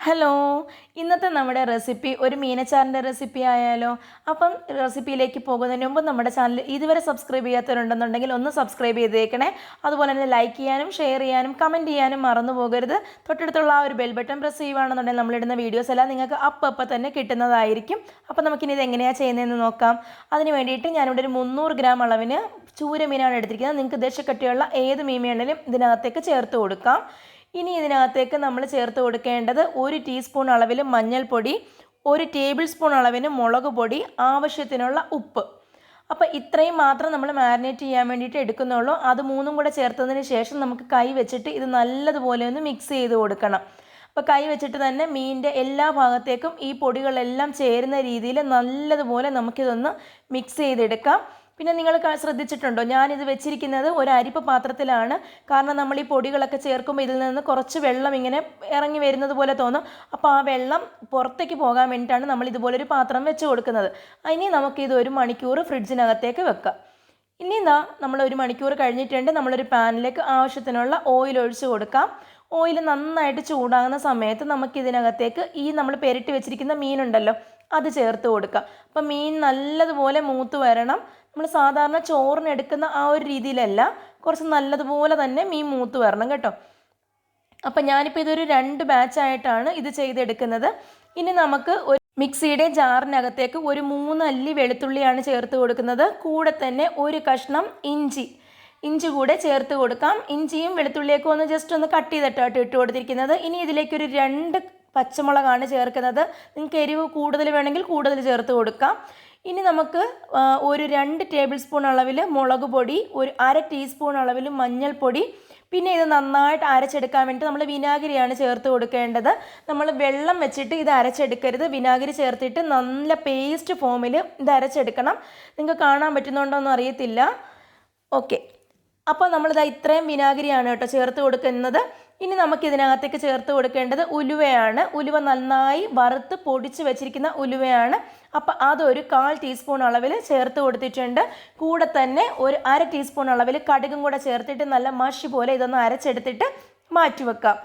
Hello, ഇന്നത്തെ നമ്മുടെ recipe ഒരു മീനച്ചാറിൻ്റെ റെസിപ്പി ആയാലോ. അപ്പം റെസിപ്പിയിലേക്ക് പോകുന്നതിന് മുമ്പ് നമ്മുടെ ചാനൽ ഇതുവരെ സബ്സ്ക്രൈബ് ചെയ്യാത്തവരുണ്ടെന്നുണ്ടെങ്കിൽ ഒന്ന് സബ്സ്ക്രൈബ് ചെയ്തേക്കണേ. അതുപോലെ തന്നെ ലൈക്ക് ചെയ്യാനും ഷെയർ ചെയ്യാനും കമൻറ്റ് ചെയ്യാനും മറന്നു പോകരുത്. തൊട്ടടുത്തുള്ള ആ ഒരു ബെൽ ബട്ടൺ പ്രസ് ചെയ്യുകയാണെന്നുണ്ടെങ്കിൽ നമ്മളിടുന്ന വീഡിയോസ് എല്ലാം നിങ്ങൾക്ക് അപ്പം തന്നെ കിട്ടുന്നതായിരിക്കും. അപ്പം നമുക്കിനി ഇത് എങ്ങനെയാണ് ചെയ്യുന്നതെന്ന് നോക്കാം. അതിന് വേണ്ടിയിട്ട് ഞാനിവിടെ ഒരു 300 ഗ്രാം അളവിന് ചൂരമീനാണ് എടുത്തിരിക്കുന്നത്. നിങ്ങൾക്ക് ദേശക്കട്ടിയുള്ള ഏത് മീൻ വേണമെങ്കിലും ഇതിനകത്തേക്ക് ചേർത്ത് കൊടുക്കാം. ഇനി ഇതിനകത്തേക്ക് നമ്മൾ ചേർത്ത് കൊടുക്കേണ്ടത് 1 ടീസ്പൂൺ അളവിൽ മഞ്ഞൾപ്പൊടി, 1 ടേബിൾ സ്പൂൺ അളവിന് മുളക് പൊടി, ആവശ്യത്തിനുള്ള ഉപ്പ്. അപ്പോൾ ഇത്രയും മാത്രം നമ്മൾ മാരിനേറ്റ് ചെയ്യാൻ വേണ്ടിയിട്ട് എടുക്കുന്നുള്ളൂ. അത് മൂന്നും കൂടെ ചേർത്തതിന് ശേഷം നമുക്ക് കൈ വെച്ചിട്ട് ഇത് നല്ലതുപോലെ ഒന്ന് മിക്സ് ചെയ്ത് കൊടുക്കണം. അപ്പോൾ കൈ വെച്ചിട്ട് തന്നെ മീനിൻ്റെ എല്ലാ ഭാഗത്തേക്കും ഈ പൊടികളെല്ലാം ചേരുന്ന രീതിയിൽ നല്ലതുപോലെ നമുക്കിതൊന്ന് മിക്സ് ചെയ്തെടുക്കാം. പിന്നെ നിങ്ങൾ ശ്രദ്ധിച്ചിട്ടുണ്ടോ, ഞാനിത് വെച്ചിരിക്കുന്നത് ഒരു അരിപ്പ പാത്രത്തിലാണ്. കാരണം നമ്മൾ ഈ പൊടികളൊക്കെ ചേർക്കുമ്പോൾ ഇതിൽ നിന്ന് കുറച്ച് വെള്ളം ഇങ്ങനെ ഇറങ്ങി വരുന്നത് പോലെ തോന്നും. അപ്പോൾ ആ വെള്ളം പുറത്തേക്ക് പോകാൻ വേണ്ടിയിട്ടാണ് നമ്മൾ ഇതുപോലൊരു പാത്രം വെച്ച് കൊടുക്കുന്നത്. ഇനി നമുക്കിത് 1 മണിക്കൂർ ഫ്രിഡ്ജിനകത്തേക്ക് വെക്കാം. ഇനി നമ്മൾ 1 മണിക്കൂർ കഴിഞ്ഞിട്ടുണ്ട്. നമ്മളൊരു പാനിലേക്ക് ആവശ്യത്തിനുള്ള ഓയിൽ ഒഴിച്ച് കൊടുക്കാം. ഓയിൽ നന്നായിട്ട് ചൂടാകുന്ന സമയത്ത് നമുക്കിതിനകത്തേക്ക് ഈ നമ്മൾ പെരട്ടി വെച്ചിരിക്കുന്ന മീനുണ്ടല്ലോ അത് ചേർത്ത് കൊടുക്കാം. അപ്പം മീൻ നല്ലതുപോലെ മൂത്ത് വരണം. നമ്മൾ സാധാരണ ചോറിന് എടുക്കുന്ന ആ ഒരു രീതിയിലല്ല, കുറച്ച് നല്ലതുപോലെ തന്നെ മീൻ മൂത്ത് വരണം കേട്ടോ. അപ്പം ഞാനിപ്പോൾ ഇതൊരു 2 ബാച്ചായിട്ടാണ് ഇത് ചെയ്തെടുക്കുന്നത്. ഇനി നമുക്ക് ഒരു മിക്സിയുടെ ജാറിനകത്തേക്ക് ഒരു 3 അല്ലി വെളുത്തുള്ളിയാണ് ചേർത്ത് കൊടുക്കുന്നത്. കൂടെ തന്നെ ഒരു കഷ്ണം ഇഞ്ചി കൂടെ ചേർത്ത് കൊടുക്കാം. ഇഞ്ചിയും വെളുത്തുള്ളിയൊക്കെ ഒന്ന് ജസ്റ്റ് ഒന്ന് കട്ട് ചെയ്തിട്ടാണ് ഇട്ട് കൊടുത്തിരിക്കുന്നത്. ഇനി ഇതിലേക്കൊരു 2 പച്ചമുളകാണ് ചേർക്കുന്നത്. നിങ്ങൾക്ക് എരിവ് കൂടുതൽ വേണമെങ്കിൽ കൂടുതൽ ചേർത്ത് കൊടുക്കാം. ഇനി നമുക്ക് ഒരു 2 ടേബിൾ സ്പൂൺ അളവിൽ മുളക് പൊടി, ഒരു 1/2 ടീസ്പൂൺ അളവിൽ മഞ്ഞൾപ്പൊടി, പിന്നെ ഇത് നന്നായിട്ട് അരച്ചെടുക്കാൻ വേണ്ടി നമ്മൾ വിനാഗിരിയാണ് ചേർത്ത് കൊടുക്കേണ്ടത്. നമ്മൾ വെള്ളം വെച്ചിട്ട് ഇത് അരച്ചെടുക്കരുത്. വിനാഗിരി ചേർത്തിട്ട് നല്ല പേസ്റ്റ് ഫോമിൽ ഇത് അരച്ചെടുക്കണം. നിങ്ങൾക്ക് കാണാൻ പറ്റുന്നുണ്ടോയെന്നും അറിയത്തില്ല. ഓക്കെ, അപ്പോൾ നമ്മളിത് ഇത്രയും വിനാഗിരിയാണ് കേട്ടോ ചേർത്ത് കൊടുക്കുന്നത്. ഇനി നമുക്കിതിനകത്തേക്ക് ചേർത്ത് കൊടുക്കേണ്ടത് ഉലുവയാണ്. ഉലുവ നന്നായി വറുത്ത് പൊടിച്ച് വെച്ചിരിക്കുന്ന ഉലുവയാണ്. അപ്പോൾ അതൊരു 1/4 ടീസ്പൂൺ അളവിൽ ചേർത്ത് കൊടുത്തിട്ടുണ്ട്. കൂടെ തന്നെ ഒരു 1/2 ടീസ്പൂൺ അളവിൽ കടുകും കൂടെ ചേർത്തിട്ട് നല്ല മഷി പോലെ ഇതൊന്ന് അരച്ചെടുത്തിട്ട് മാറ്റി വെക്കാം.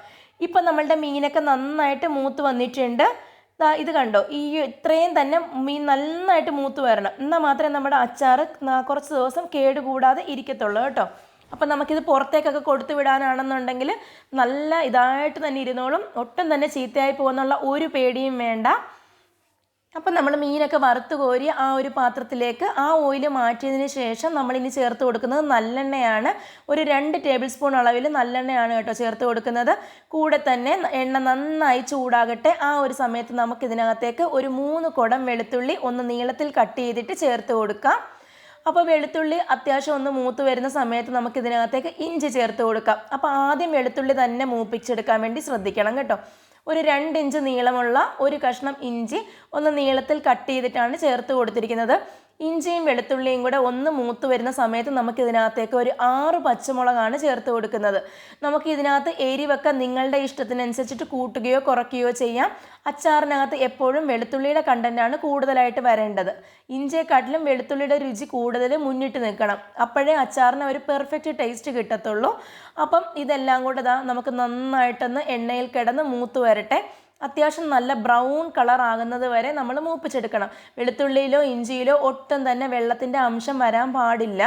ഇപ്പം നമ്മളുടെ മീനൊക്കെ നന്നായിട്ട് മൂത്ത് വന്നിട്ടുണ്ട്. ഇത് കണ്ടോ, ഈ ഇത്രയും തന്നെ മീൻ നന്നായിട്ട് മൂത്ത് വരണം. എന്നാൽ മാത്രമേ നമ്മുടെ അച്ചാർ കുറച്ച് ദിവസം കേടുകൂടാതെ ഇരിക്കത്തുള്ളൂ കേട്ടോ. അപ്പം നമുക്കിത് പുറത്തേക്കൊക്കെ കൊടുത്തു വിടാനാണെന്നുണ്ടെങ്കിൽ നല്ല ഇതായിട്ട് തന്നെ ഇരുന്നോളും. ഒട്ടും തന്നെ ചീത്തയായി പോകുന്നുള്ള ഒരു പേടിയും വേണ്ട. അപ്പം നമ്മൾ മീനൊക്കെ വറുത്ത് കോരി ആ ഒരു പാത്രത്തിലേക്ക് ആ ഓയിൽ മാറ്റിയതിന് ശേഷം നമ്മളിനി ചേർത്ത് കൊടുക്കുന്നത് നല്ലെണ്ണയാണ്. ഒരു 2 ടേബിൾ സ്പൂൺ അളവിൽ നല്ലെണ്ണയാണ് കേട്ടോ ചേർത്ത് കൊടുക്കുന്നത്. കൂടെ തന്നെ എണ്ണ നന്നായി ചൂടാകട്ടെ. ആ ഒരു സമയത്ത് നമുക്കിതിനകത്തേക്ക് ഒരു 3 കുടം വെളുത്തുള്ളി ഒന്ന് നീളത്തിൽ കട്ട് ചെയ്തിട്ട് ചേർത്ത് കൊടുക്കാം. അപ്പോൾ വെളുത്തുള്ളി അത്യാവശ്യം ഒന്ന് മൂത്ത് വരുന്ന സമയത്ത് നമുക്കിതിനകത്തേക്ക് ഇഞ്ചി ചേർത്ത് കൊടുക്കാം. അപ്പോൾ ആദ്യം വെളുത്തുള്ളി തന്നെ മൂപ്പിച്ചെടുക്കാൻ വേണ്ടി ശ്രദ്ധിക്കണം കേട്ടോ. ഒരു 2 ഇഞ്ച് നീളമുള്ള ഒരു കഷ്ണം ഇഞ്ചി ഒന്ന് നീളത്തിൽ കട്ട് ചെയ്തിട്ടാണ് ചേർത്ത് കൊടുത്തിരിക്കുന്നത്. ഇഞ്ചിയും വെളുത്തുള്ളിയും കൂടെ ഒന്ന് മൂത്ത് വരുന്ന സമയത്ത് നമുക്കിതിനകത്തേക്ക് ഒരു 6 പച്ചമുളകാണ് ചേർത്ത് കൊടുക്കുന്നത്. നമുക്ക് ഇതിനകത്ത് എരിവൊക്കെ നിങ്ങളുടെ ഇഷ്ടത്തിനനുസരിച്ചിട്ട് കൂട്ടുകയോ കുറയ്ക്കുകയോ ചെയ്യാം. അച്ചാറിനകത്ത് എപ്പോഴും വെളുത്തുള്ളിയുടെ കണ്ടൻറ്റാണ് കൂടുതലായിട്ട് വരേണ്ടത്. ഇഞ്ചിയെക്കാട്ടിലും വെളുത്തുള്ളിയുടെ രുചി കൂടുതൽ മുന്നിട്ട് നിൽക്കണം. അപ്പോഴേ അച്ചാറിന് ഒരു പെർഫെക്റ്റ് ടേസ്റ്റ് കിട്ടത്തുള്ളൂ. അപ്പം ഇതെല്ലാം കൂടെ നമുക്ക് നന്നായിട്ടൊന്ന് എണ്ണയിൽ കിടന്ന് മൂത്ത് വരട്ടെ. അത്യാവശ്യം നല്ല ബ്രൗൺ കളർ ആകുന്നത് വരെ നമ്മൾ മൂപ്പിച്ചെടുക്കണം. വെളുത്തുള്ളിയിലോ ഇഞ്ചിയിലോ ഒട്ടും തന്നെ വെള്ളത്തിൻ്റെ അംശം വരാൻ പാടില്ല.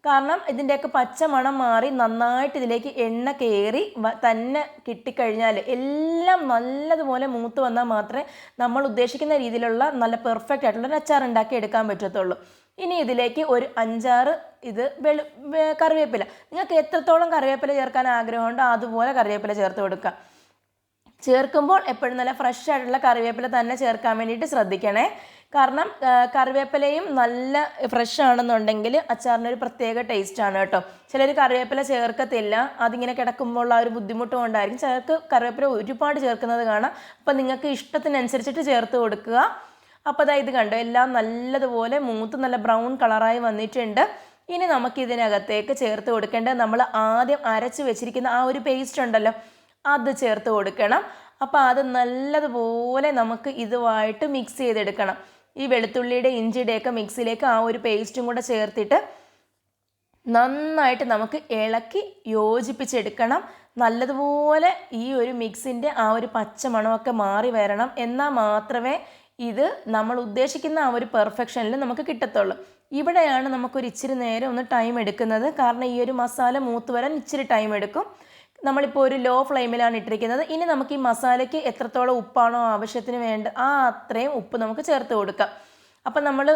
കാരണം ഇതിൻ്റെയൊക്കെ പച്ചമണം മാറി നന്നായിട്ട് ഇതിലേക്ക് എണ്ണ കയറി തന്നെ കിട്ടിക്കഴിഞ്ഞാൽ എല്ലാം നല്ലതുപോലെ മൂത്ത് വന്നാൽ മാത്രമേ നമ്മൾ ഉദ്ദേശിക്കുന്ന രീതിയിലുള്ള നല്ല പെർഫെക്റ്റ് ആയിട്ടുള്ളൊരു അച്ചാർ ഉണ്ടാക്കി എടുക്കാൻ പറ്റത്തുള്ളൂ. ഇനി ഇതിലേക്ക് ഒരു 5-6 കറിവേപ്പില, നിങ്ങൾക്ക് എത്രത്തോളം കറിവേപ്പില ചേർക്കാൻ ആഗ്രഹമുണ്ടോ അതുപോലെ കറിവേപ്പില ചേർത്ത് കൊടുക്കുക. ചേർക്കുമ്പോൾ എപ്പോഴും നല്ല ഫ്രഷ് ആയിട്ടുള്ള കറിവേപ്പില തന്നെ ചേർക്കാൻ വേണ്ടിയിട്ട് ശ്രദ്ധിക്കണേ. കാരണം കറിവേപ്പിലയും നല്ല ഫ്രഷ് ആണെന്നുണ്ടെങ്കിൽ അച്ചാറിനൊരു പ്രത്യേക ടേസ്റ്റാണ് കേട്ടോ. ചിലർ കറിവേപ്പില ചേർക്കത്തില്ല, അതിങ്ങനെ കിടക്കുമ്പോൾ ആ ഒരു ബുദ്ധിമുട്ട് കൊണ്ടായിരിക്കും. ചിലർക്ക് കറിവേപ്പില ഒരുപാട് ചേർക്കുന്നത് കാണാം. അപ്പോൾ നിങ്ങൾക്ക് ഇഷ്ടത്തിനനുസരിച്ചിട്ട് ചേർത്ത് കൊടുക്കുക. അപ്പോൾ ഇത് കണ്ടോ, എല്ലാം നല്ലതുപോലെ മൂത്ത് നല്ല ബ്രൗൺ കളറായി വന്നിട്ടുണ്ട്. ഇനി നമുക്കിതിനകത്തേക്ക് ചേർത്ത് കൊടുക്കേണ്ടത് നമ്മൾ ആദ്യം അരച്ച് വെച്ചിരിക്കുന്ന ആ ഒരു പേസ്റ്റ് ഉണ്ടല്ലോ അത് ചേർത്ത് കൊടുക്കണം. അപ്പോൾ അത് നല്ലതുപോലെ നമുക്ക് ഇതുമായിട്ട് മിക്സ് ചെയ്തെടുക്കണം. ഈ വെളുത്തുള്ളിയുടെ ഇഞ്ചിയുടെയൊക്കെ മിക്സിയിലേക്ക് ആ ഒരു പേസ്റ്റും കൂടെ ചേർത്തിട്ട് നന്നായിട്ട് നമുക്ക് ഇളക്കി യോജിപ്പിച്ചെടുക്കണം. നല്ലതുപോലെ ഈ ഒരു മിക്സിൻ്റെ ആ ഒരു പച്ച മണമൊക്കെ മാറി വരണം. എന്നാൽ മാത്രമേ ഇത് നമ്മൾ ഉദ്ദേശിക്കുന്ന ആ ഒരു പെർഫെക്ഷനിൽ നമുക്ക് കിട്ടത്തുള്ളൂ. ഇവിടെയാണ് നമുക്കൊരു ഇച്ചിരി നേരം ഒന്ന് ടൈം എടുക്കുന്നത്. കാരണം ഈ ഒരു മസാല മൂത്ത് വരാൻ ഇച്ചിരി ടൈം എടുക്കും. നമ്മളിപ്പോൾ ഒരു ലോ ഫ്ലെയിമിലാണ് ഇട്ടിരിക്കുന്നത്. ഇനി നമുക്ക് ഈ മസാലയ്ക്ക് എത്രത്തോളം ഉപ്പാണോ ആവശ്യത്തിന് വേണ്ട അത്രയും ഉപ്പ് നമുക്ക് ചേർത്ത് കൊടുക്കാം. അപ്പം നമ്മൾ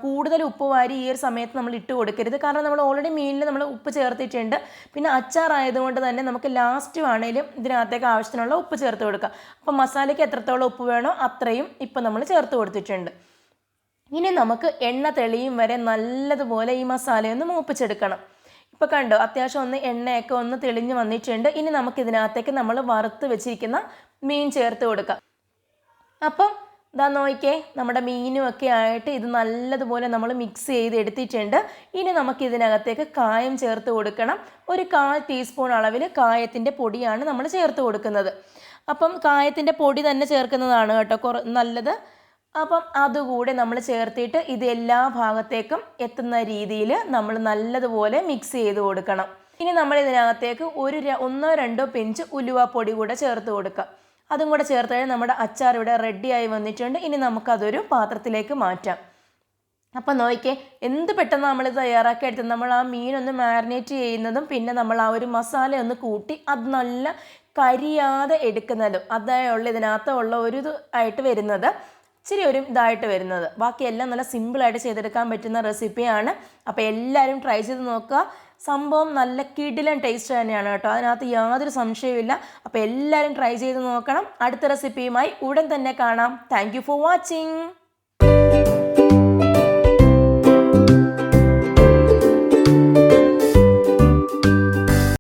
കൂടുതൽ ഉപ്പ് വാരി ഈ ഒരു സമയത്ത് നമ്മൾ ഇട്ട് കൊടുക്കരുത്. കാരണം നമ്മൾ ഓൾറെഡി മീനിൽ നമ്മൾ ഉപ്പ് ചേർത്തിട്ടുണ്ട്. പിന്നെ അച്ചാറായതുകൊണ്ട് തന്നെ നമുക്ക് ലാസ്റ്റ് വേണേലും ഇതിനകത്തേക്ക് ആവശ്യത്തിനുള്ള ഉപ്പ് ചേർത്ത് കൊടുക്കാം. അപ്പം മസാലയ്ക്ക് എത്രത്തോളം ഉപ്പ് വേണോ അത്രയും ഇപ്പം നമ്മൾ ചേർത്ത് കൊടുത്തിട്ടുണ്ട്. ഇനി നമുക്ക് എണ്ണ തെളിയും വരെ നല്ലതുപോലെ ഈ മസാലയൊന്ന് മൂപ്പിച്ചെടുക്കണം. ഇപ്പോൾ കണ്ടോ, അത്യാവശ്യം ഒന്ന് എണ്ണയൊക്കെ ഒന്ന് തെളിഞ്ഞ് വന്നിട്ടുണ്ട്. ഇനി നമുക്കിതിനകത്തേക്ക് നമ്മൾ വറുത്ത് വെച്ചിരിക്കുന്ന മീൻ ചേർത്ത് കൊടുക്കാം. അപ്പം ഇതാ നോക്കിക്കേ, നമ്മുടെ മീനും ഒക്കെ ആയിട്ട് ഇത് നല്ലതുപോലെ നമ്മൾ മിക്സ് ചെയ്ത് എടുത്തിട്ടുണ്ട്. ഇനി നമുക്കിതിനകത്തേക്ക് കായം ചേർത്ത് കൊടുക്കണം. ഒരു 1/4 ടീസ്പൂൺ അളവിൽ കായത്തിൻ്റെ പൊടിയാണ് നമ്മൾ ചേർത്ത് കൊടുക്കുന്നത്. അപ്പം കായത്തിൻ്റെ പൊടി തന്നെ ചേർക്കുന്നതാണ് കേട്ടോ നല്ലത്. അപ്പം അതുകൂടെ നമ്മൾ ചേർത്തിട്ട് ഇത് എല്ലാ ഭാഗത്തേക്കും എത്തുന്ന രീതിയിൽ നമ്മൾ നല്ലതുപോലെ മിക്സ് ചെയ്ത് കൊടുക്കണം. ഇനി നമ്മൾ ഇതിനകത്തേക്ക് 1-2 പിഞ്ച് ഉലുവാപ്പൊടി കൂടെ ചേർത്ത് കൊടുക്കാം. അതും കൂടെ ചേർത്ത് നമ്മുടെ അച്ചാർ ഇവിടെ റെഡിയായി വന്നിട്ടുണ്ട്. ഇനി നമുക്കതൊരു പാത്രത്തിലേക്ക് മാറ്റാം. അപ്പം നോക്കിക്കേ, എന്ത് പെട്ടെന്ന് നമ്മൾ തയ്യാറാക്കി എടുത്തത്. നമ്മൾ ആ മീനൊന്ന് മാരിനേറ്റ് ചെയ്യുന്നതും പിന്നെ നമ്മൾ ആ ഒരു മസാല ഒന്ന് കൂട്ടി അത് നല്ല കരിയാതെ എടുക്കുന്നതും അതായുള്ള ഇതിനകത്തുള്ള ഒരു ആയിട്ട് വരുന്നത്, ഇച്ചിരി ഒരു ഇതായിട്ട് വരുന്നത്. ബാക്കിയെല്ലാം നല്ല സിമ്പിളായിട്ട് ചെയ്തെടുക്കാൻ പറ്റുന്ന റെസിപ്പിയാണ്. അപ്പോൾ എല്ലാവരും ട്രൈ ചെയ്ത് നോക്കുക. സംഭവം നല്ല കിടിലൻ ടേസ്റ്റ് തന്നെയാണ് കേട്ടോ, അതിനകത്ത് യാതൊരു സംശയവുമില്ല. അപ്പോൾ എല്ലാവരും ട്രൈ ചെയ്ത് നോക്കണം. അടുത്ത റെസിപ്പിയുമായി ഉടൻ തന്നെ കാണാം. Thank you for watching.